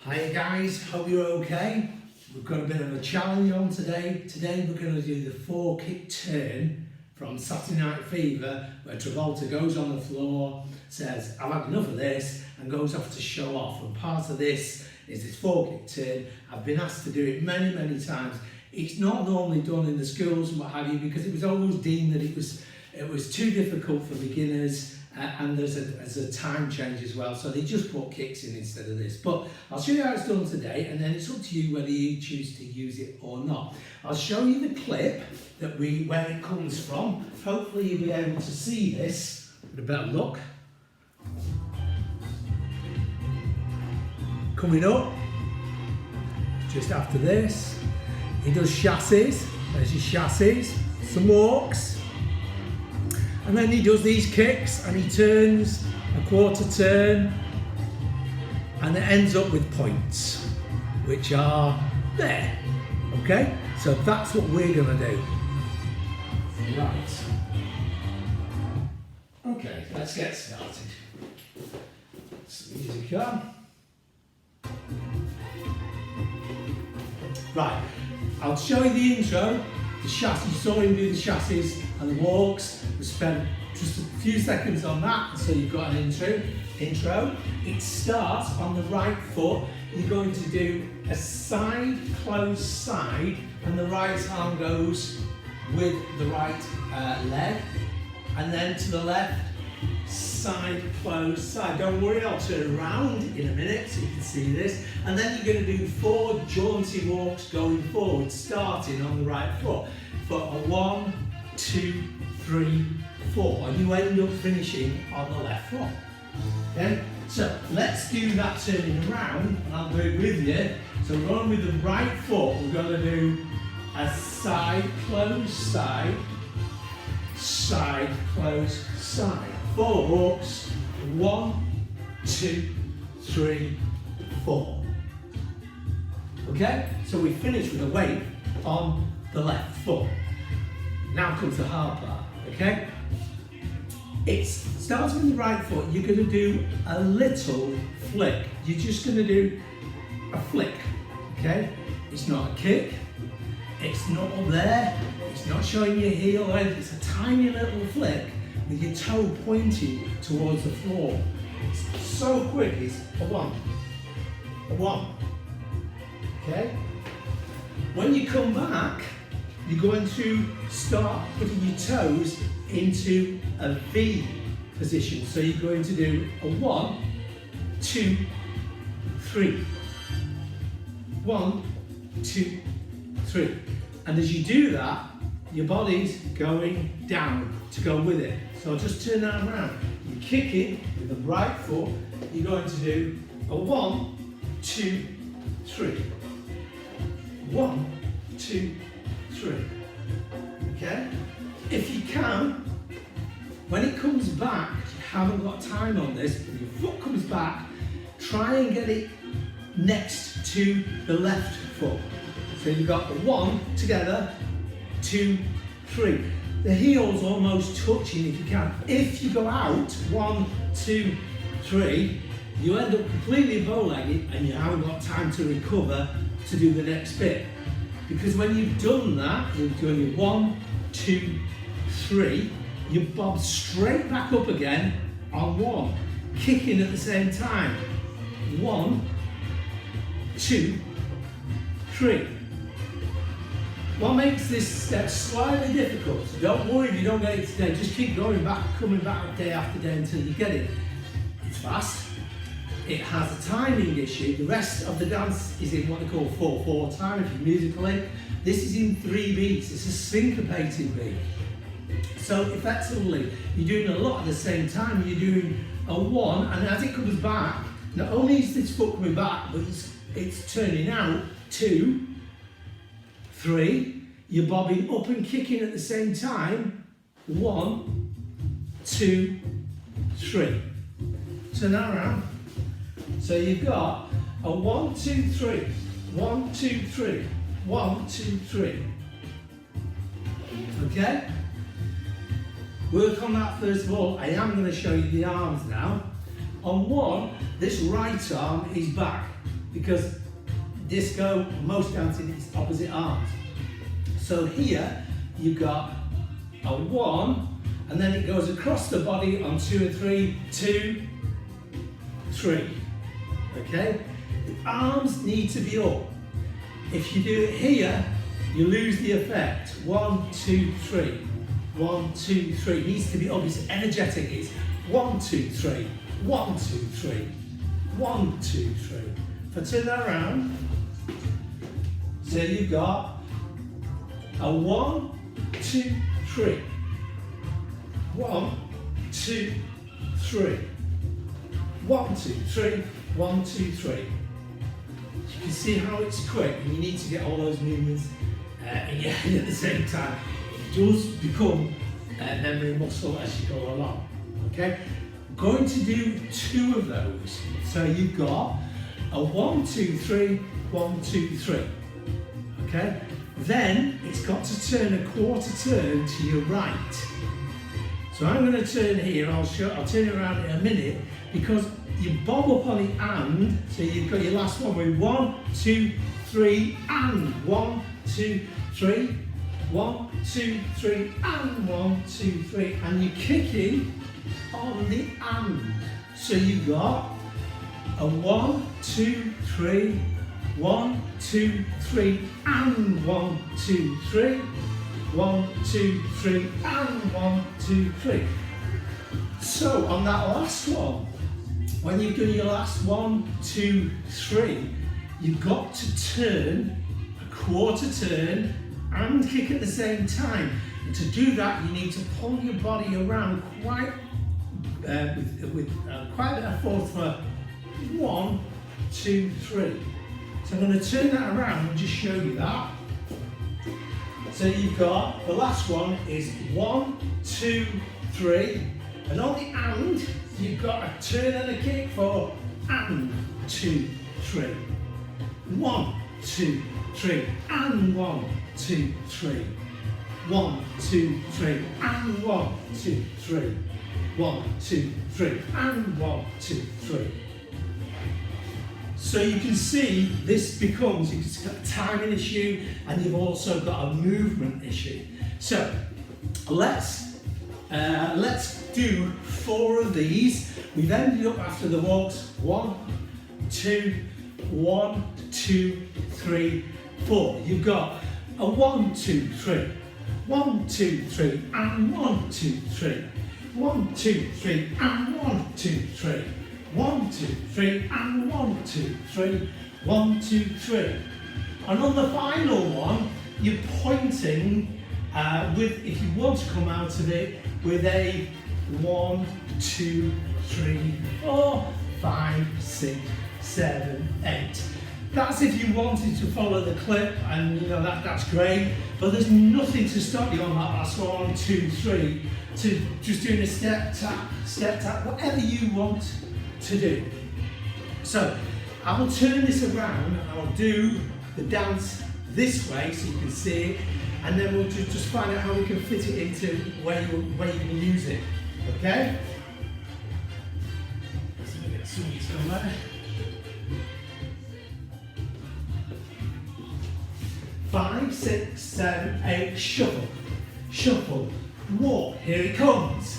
Hi guys, hope you're okay. We've got a bit of a challenge on today. Today we're going to do the 4-kick turn from Saturday Night Fever, where Travolta goes on the floor, says, "I've had enough of this," and goes off to show off. And part of this is this 4-kick turn. I've been asked to do it many times. It's not normally done in the schools and what have you, because it was always deemed that it was too difficult for beginners. And there's a time change as well, so they just put kicks in instead of this. But I'll show you how it's done today, and then it's up to you whether you choose to use it or not. I'll show you the clip where it comes from. Hopefully you'll be able to see this with a better look. Coming up, just after this, he does chassis. There's his chassis, some walks. And then he does these kicks and he turns a quarter turn and it ends up with points, which are there. Okay? So that's what we're going to do. Right. Okay, let's get started. So music on. Right, I'll show you the intro. The chassis, you saw him do the chassis and the walks. We spent just a few seconds on that, so you've got an intro. It starts on the right foot. You're going to do a side, close side, and the right arm goes with the right leg. And then to the left, side, close, side. Don't worry, I'll turn around in a minute so you can see this. And then you're going to do 4 jaunty walks going forward, starting on the right foot for a 1, 2, 3, 4, and you end up finishing on the left foot. Okay, so let's do that turning around, and I'll do it with you. So we're on with the right foot. We're going to do a side, close, side, side, close, side. 4 walks, 1, 2, 3, 4. Okay, so we finish with a weight on the left foot. Now comes the hard part, okay? It starts with the right foot. You're going to do a little flick. You're just going to do a flick, okay? It's not a kick. It's not up there. It's not showing your heel. It's a tiny little flick with your toe pointing towards the floor. It's so quick. It's a 1, a 1, okay? When you come back, you're going to start putting your toes into a V position. So you're going to do a 1, 2, 3. 1, 2, 3. And as you do that, your body's going down to go with it. So just turn that around. You're kicking with the right foot. You're going to do a 1, 2, 3. 1, 2, 3. Okay? If you can, when it comes back, you haven't got time on this, when your foot comes back, try and get it next to the left foot. So you've got the 1 together, 2, 3. The heel's almost touching if you can. If you go out, 1, 2, 3, you end up completely bow-legged and you haven't got time to recover to do the next bit. Because when you've done that, you're doing your 1, 2, 3, you bob straight back up again on 1, kicking at the same time. 1, 2, 3. What makes this step slightly difficult, so don't worry if you don't get it today, just keep going back, coming back day after day until you get it. It's fast. It has a timing issue. The rest of the dance is in what they call 4/4 time if you're musically. This is in 3 beats. It's a syncopated beat. So effectively, you're doing a lot at the same time. You're doing a 1, and as it comes back, not only is this foot coming back, but it's turning out 2, 3. You're bobbing up and kicking at the same time. 1, 2, 3. Turn that around. So you've got a 1, 2, 3, 1, 2, 3, 1, 2, 3. Okay? Work on that first of all. I am going to show you the arms now. On 1, this right arm is back. because disco, most dancing is opposite arms. So here you've got a 1, and then it goes across the body on 2 and 3, 2, 3. Okay? The arms need to be up. If you do it here, you lose the effect. 1, 2, 3. 1, 2, 3. It needs to be up. It's energetic. It's 1, 2, 3. 1, 2, 3. 1, 2, 3. If I turn that around, so you've got a 1, 2, 3. 1, 2, 3. 1, 2, 3. 1, 2, 3. You can see how it's quick, and you need to get all those movements in your head at the same time. It does become memory muscle as you go along. Okay? I'm going to do 2 of those. So you've got a 1, 2, 3, 1, 2, 3. Okay? Then it's got to turn a quarter turn to your right. So I'm going to turn here. I'll turn it around in a minute, because you bob up on the and, so you've got your last one with 1, 2, 3, and 1, 2, 3, 1, 2, 3, and 1, 2, 3, and you're kicking on the and. So you've got a 1, 2, 3, 1, 2, 3, and 1, 2, 3, 1, 2, 3, and 1, 2, 3. So on that last one, when you've done your last 1, 2, 3, you've got to turn a quarter turn and kick at the same time. And to do that, you need to pull your body around quite with quite a force for 1, 2, 3. So I'm going to turn that around and just show you that. So you've got the last one is 1, 2, 3, and on the and, you've got a turn and a kick for and 2, 3. 1, 2, 3, and 1, 2, 3. 1, 2, 3, and 1, 2, 3. 1, 2, 3, and 1, 2, 3. So you can see this becomes, it's got a timing issue, and you've also got a movement issue. So let's do 4 of these. We've ended up after the walks 1, 2, 1, 2, 3, 4. You've got a 1, 2, 3, 1, 2, 3, and 1, 2, 3, 1, 2, 3, and 1, 2, 3, 1, 2, 3, and 1, 2, 3, 1, 2, 3. And on the final one, you're pointing with, if you want to come out of it, with a 1, 2, 3, 4, 5, 6, 7, 8. That's if you wanted to follow the clip, and you know that's great, but there's nothing to stop you on that last 1, 2, 3 to just doing a step tap, whatever you want to do. So I'll turn this around and I'll do the dance this way so you can see it, and then we'll just find out how we can fit it into where you can use it. Okay? Let's get some of this on there. 5, 6, 7, 8, shuffle, shuffle, walk, here it comes.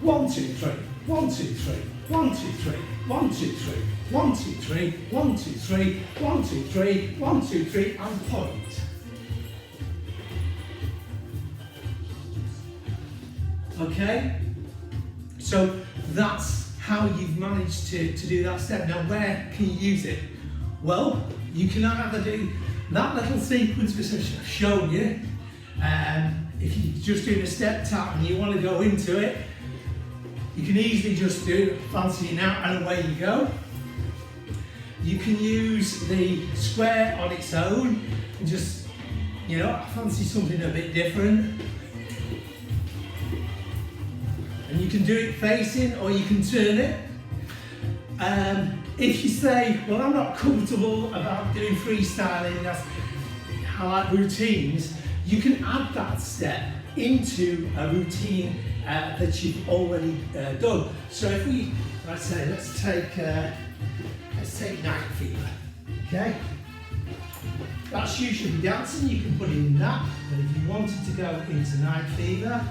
1, 2, 3, 1, 2, 3, 1, 2, 3, 1, 2, 3, 1, 2, 3, 1, 2, 3, 1, 2, 3, 1, 2, 3, and point. Okay? So that's how you've managed to do that step. Now where can you use it? Well, you can either do that little sequence which I've shown you. If you're just doing a step tap and you want to go into it, you can easily just do fancy out and away you go. You can use the square on its own and just, you know, fancy something a bit different. And you can do it facing or you can turn it. If you say, well, I'm not comfortable about doing freestyling, I like routines, you can add that step into a routine that you've already done. So if we, let's take Night Fever. Okay? That shoe should be dancing, you can put it in that, but if you wanted to go into night fever,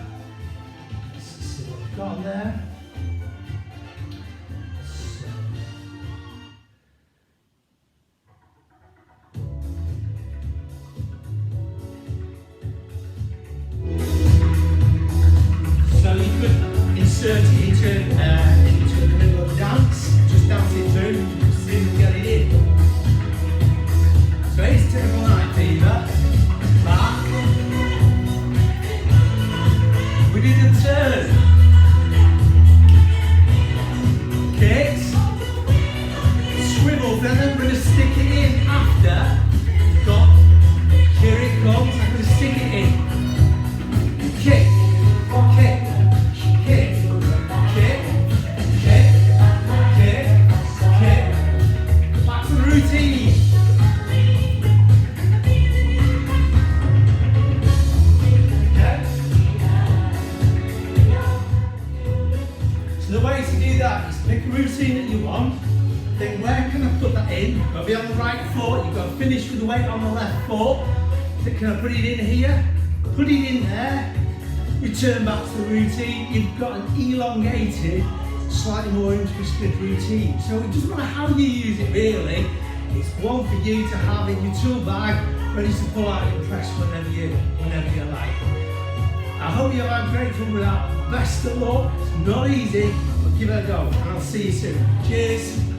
let's see what we've got there. So you could insert it into the middle of the dance, just dance it through, see if you get it in. So it's typical night fever. Back. We did a turn. Kicks. Swivel, then I'm going to stick it in after. You've got, here it comes, I'm going to stick it in. Kick. Kick. Kick. Kick. Kick. Kick. Kick. Back to the routine. The way to do that is pick a routine that you want, think where can I put that in? You've got to be on the right foot, you've got to finish with the weight on the left foot. So can I put it in here? Put it in there, return back to the routine. You've got an elongated, slightly more twisted routine. So it doesn't matter how you use it really, it's one for you to have in your tool bag, ready to pull out and press whenever you like. I hope you have had great fun with that. Best of luck. It's not easy, but give it a go. And I'll see you soon. Cheers.